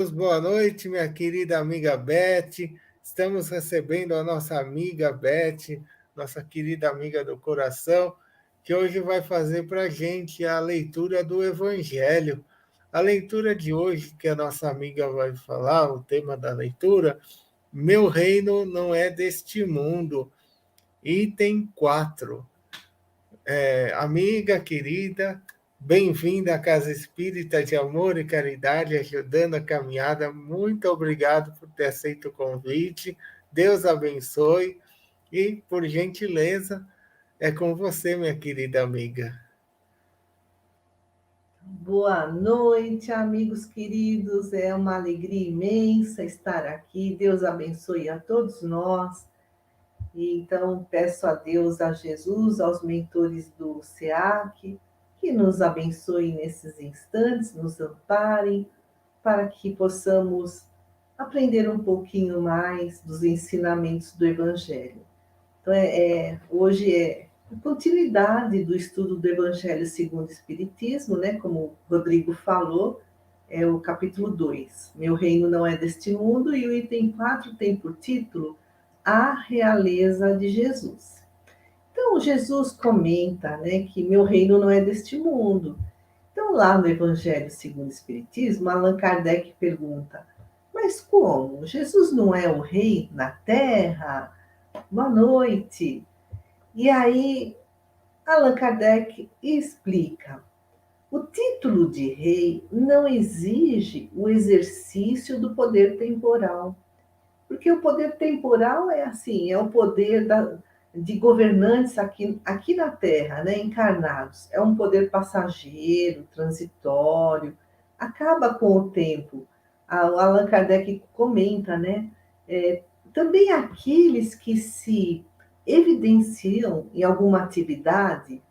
Boa noite, minha querida amiga Beth. Estamos recebendo a nossa amiga Beth, nossa querida amiga do coração, que hoje vai fazer para a gente a leitura do Evangelho. A leitura de hoje, que a nossa amiga vai falar, o tema da leitura, Meu reino não é deste mundo, item 4. Amiga querida, bem-vinda à Casa Espírita de Amor e Caridade, ajudando a caminhada. Muito obrigado por ter aceito o convite. Deus abençoe e, por gentileza, é com você, minha querida amiga. Boa noite, amigos queridos. É uma alegria imensa estar aqui. Deus abençoe a todos nós. E então peço a Deus, a Jesus, aos mentores do SEAC, que nos abençoem nesses instantes, nos amparem, para que possamos aprender um pouquinho mais dos ensinamentos do Evangelho. Então, hoje é a continuidade do estudo do Evangelho segundo o Espiritismo, né? Como o Rodrigo falou, é o capítulo 2. Meu reino não é deste mundo, e o item 4 tem por título A Realeza de Jesus. Então, Jesus comenta, né, que meu reino não é deste mundo. Então, lá no Evangelho segundo o Espiritismo, Allan Kardec pergunta: mas como? Jesus não é o rei na terra? Boa noite. E aí, Allan Kardec explica: o título de rei não exige o exercício do poder temporal, porque o poder temporal é assim, é o poder de governantes aqui na Terra, né, encarnados. É um poder passageiro, transitório, acaba com o tempo. O Allan Kardec comenta, né? Também aqueles que se evidenciam em alguma atividade,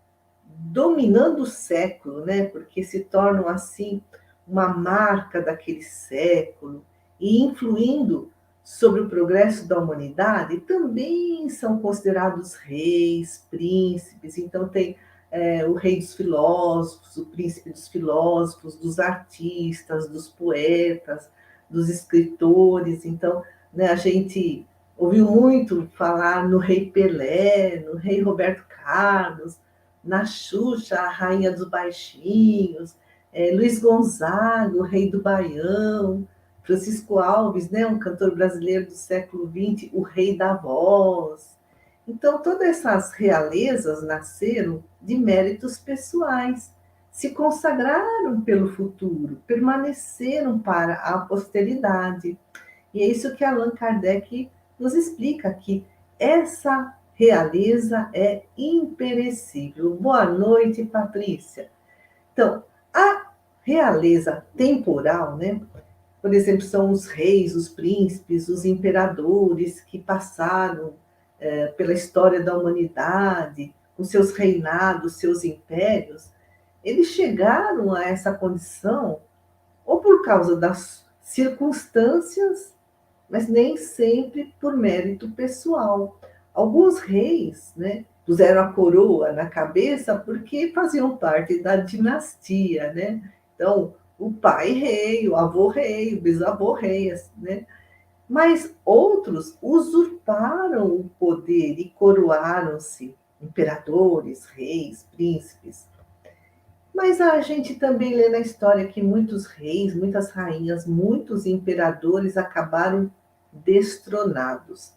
dominando o século, né? Porque se tornam assim uma marca daquele século e influindo sobre o progresso da humanidade, também são considerados reis, príncipes. Então tem o rei dos filósofos, o príncipe dos filósofos, dos artistas, dos poetas, dos escritores. Então, né, a gente ouviu muito falar no rei Pelé, no rei Roberto Carlos, na Xuxa, a rainha dos baixinhos, Luiz Gonzaga, o rei do Baião, Francisco Alves, né, um cantor brasileiro do século XX, o rei da voz. Então, todas essas realezas nasceram de méritos pessoais, se consagraram pelo futuro, permaneceram para a posteridade. E é isso que Allan Kardec nos explica aqui. Essa realeza é imperecível. Boa noite, Patrícia. Então, a realeza temporal, né? Por exemplo, são os reis, os príncipes, os imperadores que passaram pela história da humanidade, com seus reinados, seus impérios. Eles chegaram a essa condição ou por causa das circunstâncias, mas nem sempre por mérito pessoal. Alguns reis, né, puseram a coroa na cabeça porque faziam parte da dinastia, né? Então, o pai rei, o avô rei, o bisavô rei, né? Mas outros usurparam o poder e coroaram-se imperadores, reis, príncipes. Mas a gente também lê na história que muitos reis, muitas rainhas, muitos imperadores acabaram destronados.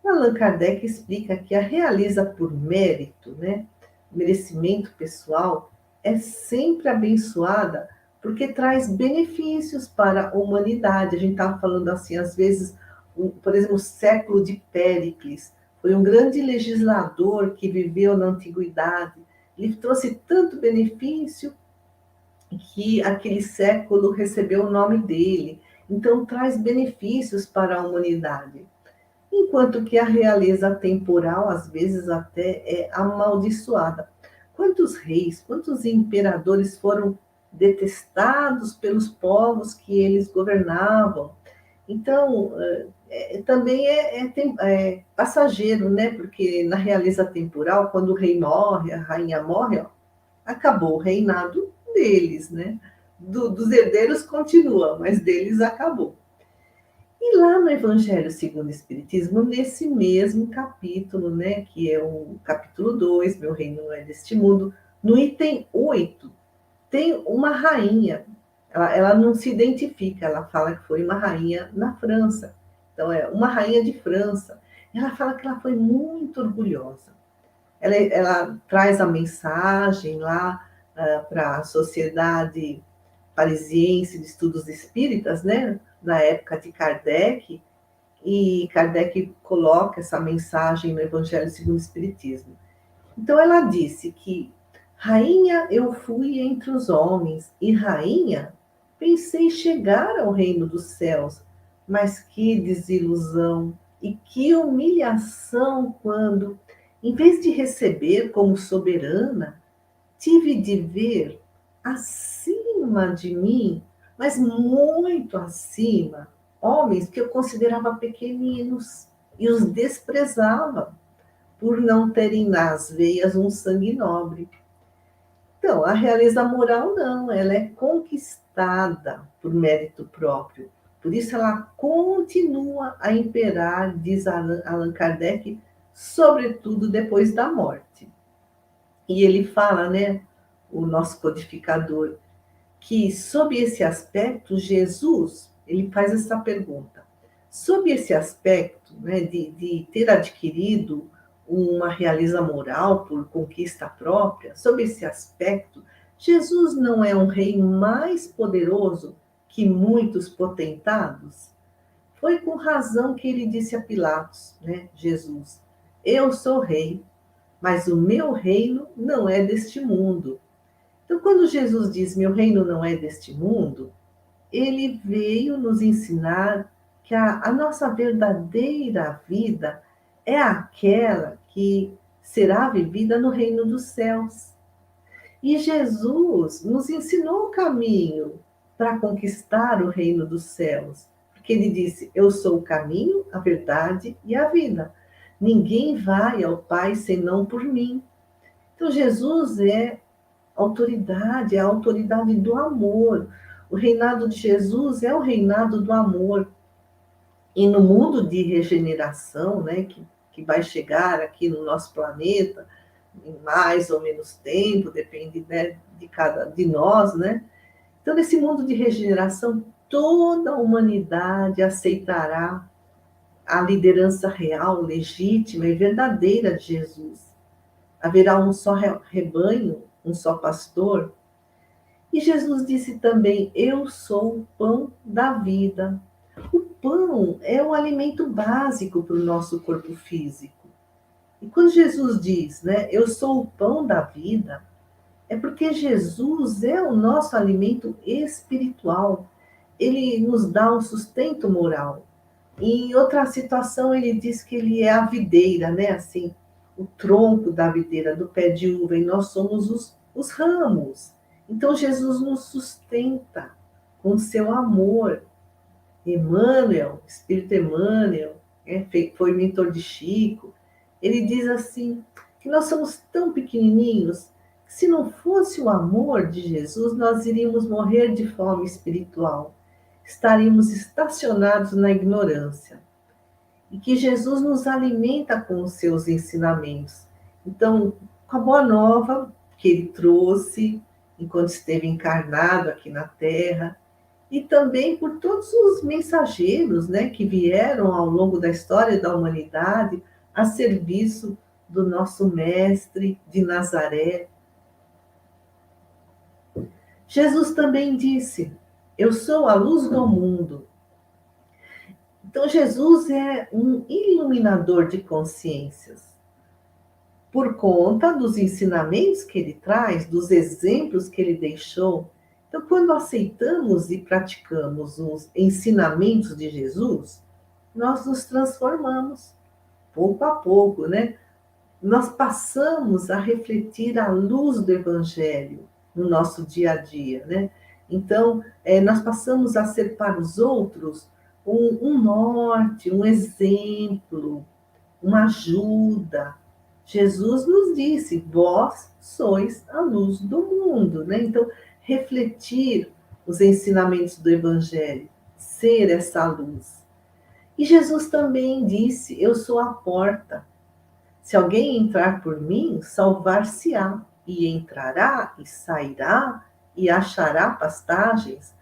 Allan Kardec explica que a realiza por mérito, né, merecimento pessoal, é sempre abençoada porque traz benefícios para a humanidade. A gente estava falando assim, às vezes, por exemplo, o século de Péricles foi um grande legislador que viveu na antiguidade. Ele trouxe tanto benefício que aquele século recebeu o nome dele. Então, traz benefícios para a humanidade. Enquanto que a realeza temporal, às vezes, até é amaldiçoada. Quantos reis, quantos imperadores foram detestados pelos povos que eles governavam? Então, também é passageiro, né? Porque na realeza temporal, quando o rei morre, a rainha morre, ó, acabou o reinado deles, né? dos herdeiros continua, mas deles acabou. E lá no Evangelho segundo o Espiritismo, nesse mesmo capítulo, né, que é o capítulo 2, Meu Reino Não É Deste Mundo, no item 8, tem uma rainha. Ela não se identifica, ela fala que foi uma rainha na França. Então, é uma rainha de França. Ela fala que ela foi muito orgulhosa. Ela traz a mensagem lá para a Sociedade Parisiense de Estudos Espíritas, né, na época de Kardec, e Kardec coloca essa mensagem no Evangelho segundo o Espiritismo. Então ela disse que rainha eu fui entre os homens, e rainha pensei chegar ao reino dos céus, mas que desilusão e que humilhação quando, em vez de receber como soberana, tive de ver acima de mim, mas muito acima, homens que eu considerava pequeninos e os desprezava por não terem nas veias um sangue nobre. Então, a realeza moral não, ela é conquistada por mérito próprio. Por isso ela continua a imperar, diz Allan Kardec, sobretudo depois da morte. E ele fala, né, o nosso codificador, que sob esse aspecto, Jesus, ele faz essa pergunta. Sob esse aspecto, né, de ter adquirido uma realeza moral por conquista própria, sob esse aspecto, Jesus não é um rei mais poderoso que muitos potentados? Foi com razão que ele disse a Pilatos, né, Jesus, eu sou rei, mas o meu reino não é deste mundo. Então, quando Jesus diz meu reino não é deste mundo, ele veio nos ensinar que a nossa verdadeira vida é aquela que será vivida no reino dos céus. E Jesus nos ensinou o caminho para conquistar o reino dos céus. Porque ele disse: eu sou o caminho, a verdade e a vida. Ninguém vai ao Pai senão por mim. Então, Jesus é autoridade, é a autoridade do amor. O reinado de Jesus é o reinado do amor. E no mundo de regeneração, né, que vai chegar aqui no nosso planeta, em mais ou menos tempo, depende, né, de cada de nós, né? Então, nesse mundo de regeneração, toda a humanidade aceitará a liderança real, legítima e verdadeira de Jesus. Haverá um só rebanho, um só pastor. E Jesus disse também: eu sou o pão da vida. O pão é o alimento básico para o nosso corpo físico. E quando Jesus diz, né, eu sou o pão da vida, é porque Jesus é o nosso alimento espiritual. Ele nos dá um sustento moral. E em outra situação, ele diz que ele é a videira, né? Assim, o tronco da videira, do pé de uva, e nós somos os ramos. Então, Jesus nos sustenta com seu amor. Emmanuel, Espírito Emmanuel, foi mentor de Chico, ele diz assim, que nós somos tão pequenininhos, que se não fosse o amor de Jesus, nós iríamos morrer de fome espiritual, estaríamos estacionados na ignorância. E que Jesus nos alimenta com os seus ensinamentos. Então, com a boa nova que ele trouxe enquanto esteve encarnado aqui na Terra, e também por todos os mensageiros, né, que vieram ao longo da história da humanidade a serviço do nosso Mestre de Nazaré. Jesus também disse: eu sou a luz do mundo. Então, Jesus é um iluminador de consciências. Por conta dos ensinamentos que ele traz, dos exemplos que ele deixou. Então, quando aceitamos e praticamos os ensinamentos de Jesus, nós nos transformamos, pouco a pouco, né? Nós passamos a refletir a luz do Evangelho no nosso dia a dia, né? Então, nós passamos a ser para os outros um norte, um exemplo, uma ajuda. Jesus nos disse: vós sois a luz do mundo, né? Então, refletir os ensinamentos do Evangelho, ser essa luz. E Jesus também disse: eu sou a porta. Se alguém entrar por mim, salvar-se-á, e entrará e sairá e achará pastagens.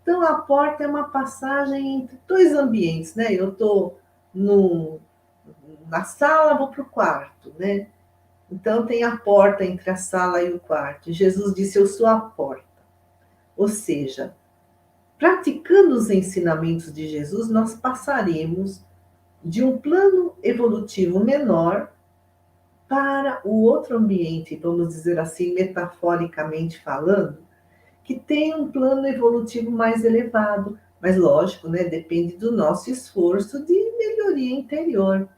Então, a porta é uma passagem entre dois ambientes, né? Eu estou na sala, vou para o quarto, né? Então, tem a porta entre a sala e o quarto. Jesus disse: eu sou a porta. Ou seja, praticando os ensinamentos de Jesus, nós passaremos de um plano evolutivo menor para o outro ambiente, vamos dizer assim, metaforicamente falando, que tem um plano evolutivo mais elevado. Mas, lógico, né, depende do nosso esforço de melhoria interior.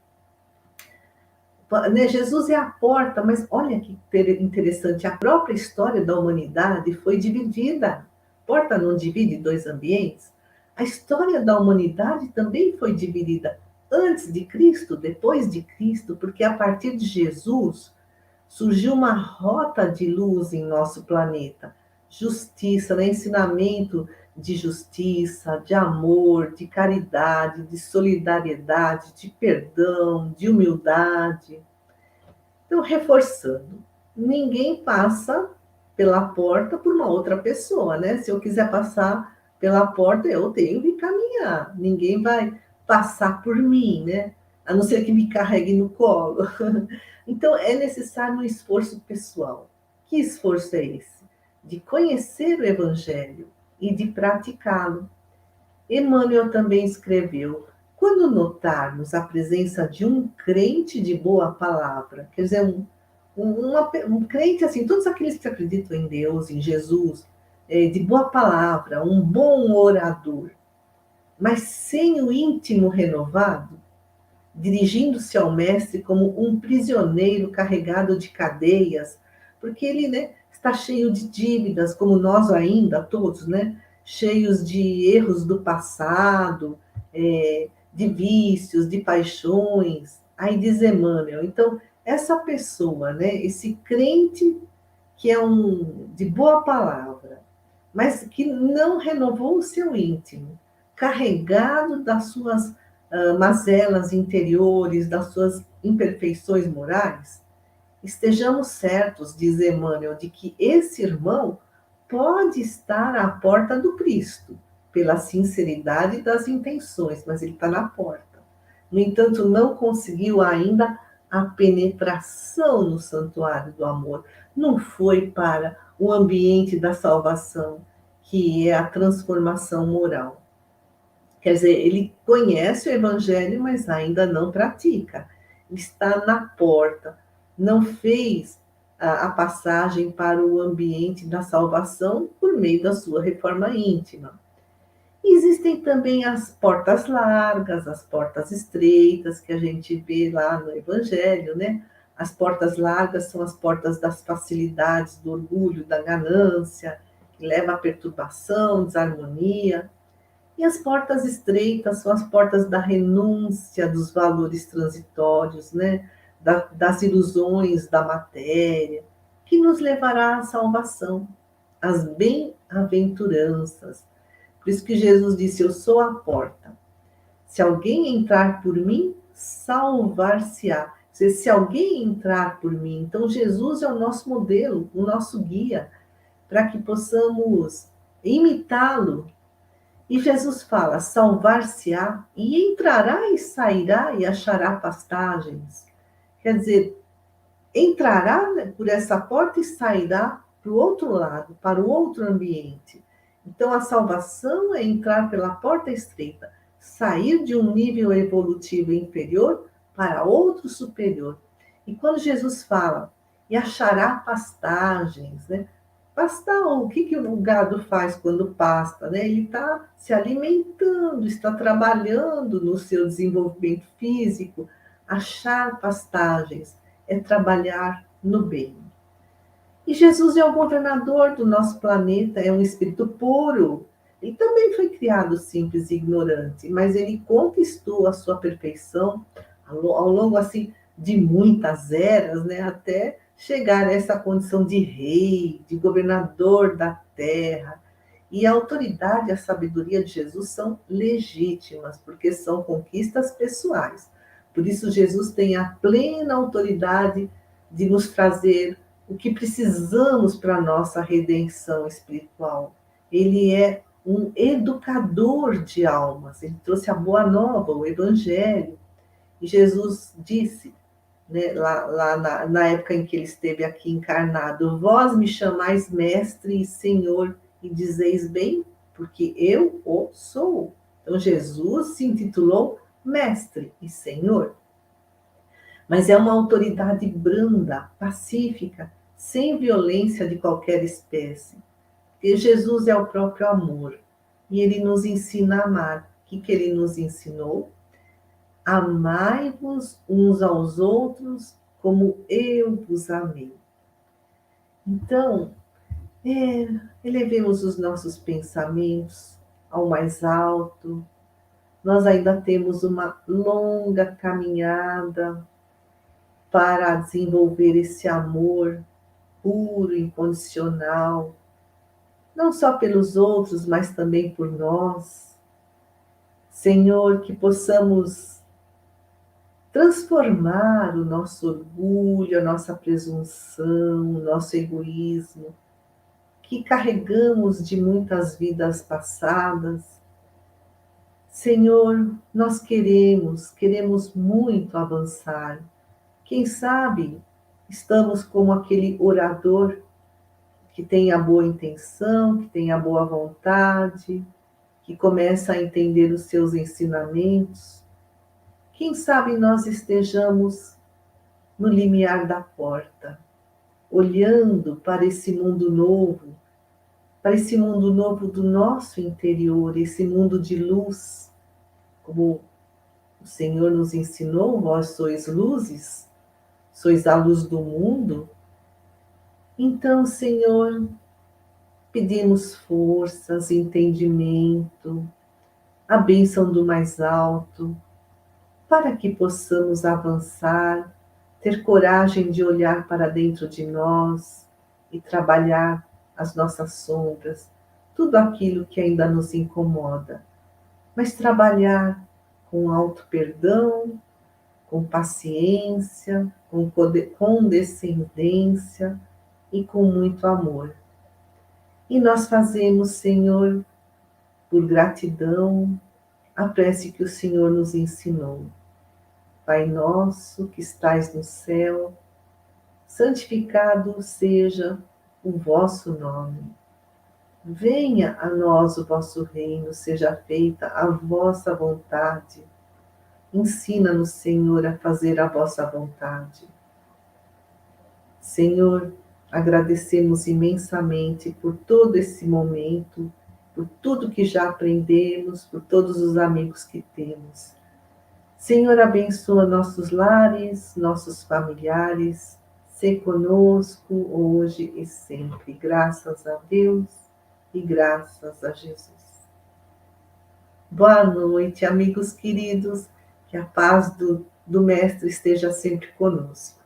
Né, Jesus é a porta, mas olha que interessante, a própria história da humanidade foi dividida. Porta não divide dois ambientes? A história da humanidade também foi dividida antes de Cristo, depois de Cristo, porque a partir de Jesus surgiu uma rota de luz em nosso planeta. Justiça, né? Ensinamento de justiça, de amor, de caridade, de solidariedade, de perdão, de humildade. Então, reforçando, ninguém passa pela porta por uma outra pessoa, né? Se eu quiser passar pela porta, eu tenho que caminhar. Ninguém vai passar por mim, né? A não ser que me carregue no colo. Então, é necessário um esforço pessoal. Que esforço é esse? De conhecer o Evangelho e de praticá-lo. Emmanuel também escreveu: quando notarmos a presença de um crente de boa palavra, quer dizer, um crente assim, todos aqueles que acreditam em Deus, em Jesus, de boa palavra, um bom orador, mas sem o íntimo renovado, dirigindo-se ao mestre como um prisioneiro carregado de cadeias, porque ele, né, está cheio de dívidas, como nós ainda, todos, né, cheios de erros do passado, de vícios, de paixões. Aí diz Emmanuel, então, essa pessoa, né, esse crente que é de boa palavra, mas que não renovou o seu íntimo, carregado das suas mazelas interiores, das suas imperfeições morais, estejamos certos, diz Emmanuel, de que esse irmão pode estar à porta do Cristo, pela sinceridade das intenções, mas ele está na porta. No entanto, não conseguiu ainda a penetração no santuário do amor. Não foi para o ambiente da salvação, que é a transformação moral. Quer dizer, ele conhece o Evangelho, mas ainda não pratica. Está na porta, não fez a passagem para o ambiente da salvação por meio da sua reforma íntima. Existem também as portas largas, as portas estreitas, que a gente vê lá no Evangelho, né? As portas largas são as portas das facilidades, do orgulho, da ganância, que leva à perturbação, desarmonia. E as portas estreitas são as portas da renúncia dos valores transitórios, né? Das ilusões da matéria, que nos levará à salvação, às bem-aventuranças. Por isso que Jesus disse: eu sou a porta. Se alguém entrar por mim, salvar-se-á. Se alguém entrar por mim, então Jesus é o nosso modelo, o nosso guia, para que possamos imitá-lo. E Jesus fala: salvar-se-á, e entrará e sairá e achará pastagens. Quer dizer, entrará por essa porta e sairá para o outro lado, para o outro ambiente. Então, a salvação é entrar pela porta estreita, sair de um nível evolutivo inferior para outro superior. E quando Jesus fala, e achará pastagens, né? Pastar, o que o gado faz quando pasta, né? Ele está se alimentando, está trabalhando no seu desenvolvimento físico. Achar pastagens é trabalhar no bem. E Jesus é o governador do nosso planeta, é um espírito puro. Ele também foi criado simples e ignorante, mas ele conquistou a sua perfeição ao longo assim de muitas eras, né, até chegar a essa condição de rei, de governador da terra. E a autoridade e a sabedoria de Jesus são legítimas, porque são conquistas pessoais. Por isso, Jesus tem a plena autoridade de nos trazer o que precisamos para a nossa redenção espiritual. Ele é um educador de almas, ele trouxe a boa nova, o evangelho. E Jesus disse, né, lá na época em que ele esteve aqui encarnado: vós me chamais mestre e senhor, e dizeis bem, porque eu o sou. Então Jesus se intitulou mestre e senhor. Mas é uma autoridade branda, pacífica, sem violência de qualquer espécie. Porque Jesus é o próprio amor. E ele nos ensina a amar. O que ele nos ensinou? Amai-vos uns aos outros como eu vos amei. Então, elevemos os nossos pensamentos ao mais alto. Nós ainda temos uma longa caminhada para desenvolver esse amor puro, incondicional, não só pelos outros, mas também por nós. Senhor, que possamos transformar o nosso orgulho, a nossa presunção, o nosso egoísmo, que carregamos de muitas vidas passadas. Senhor, nós queremos muito avançar. Quem sabe estamos como aquele orador que tem a boa intenção, que tem a boa vontade, que começa a entender os seus ensinamentos. Quem sabe nós estejamos no limiar da porta, olhando para esse mundo novo do nosso interior, esse mundo de luz, como o Senhor nos ensinou: vós sois luzes, sois a luz do mundo. Então, Senhor, pedimos forças, entendimento, a bênção do mais alto, para que possamos avançar, ter coragem de olhar para dentro de nós e trabalhar as nossas sombras, tudo aquilo que ainda nos incomoda, mas trabalhar com auto-perdão, com paciência, com condescendência e com muito amor. E nós fazemos, Senhor, por gratidão, a prece que o Senhor nos ensinou. Pai nosso que estais no céu, santificado seja o vosso nome. Venha a nós o vosso reino, seja feita a vossa vontade. Ensina-nos, Senhor, a fazer a vossa vontade. Senhor, agradecemos imensamente por todo esse momento, por tudo que já aprendemos, por todos os amigos que temos. Senhor, abençoa nossos lares, nossos familiares, se conosco hoje e sempre. Graças a Deus e graças a Jesus. Boa noite, amigos queridos, que a paz do Mestre esteja sempre conosco.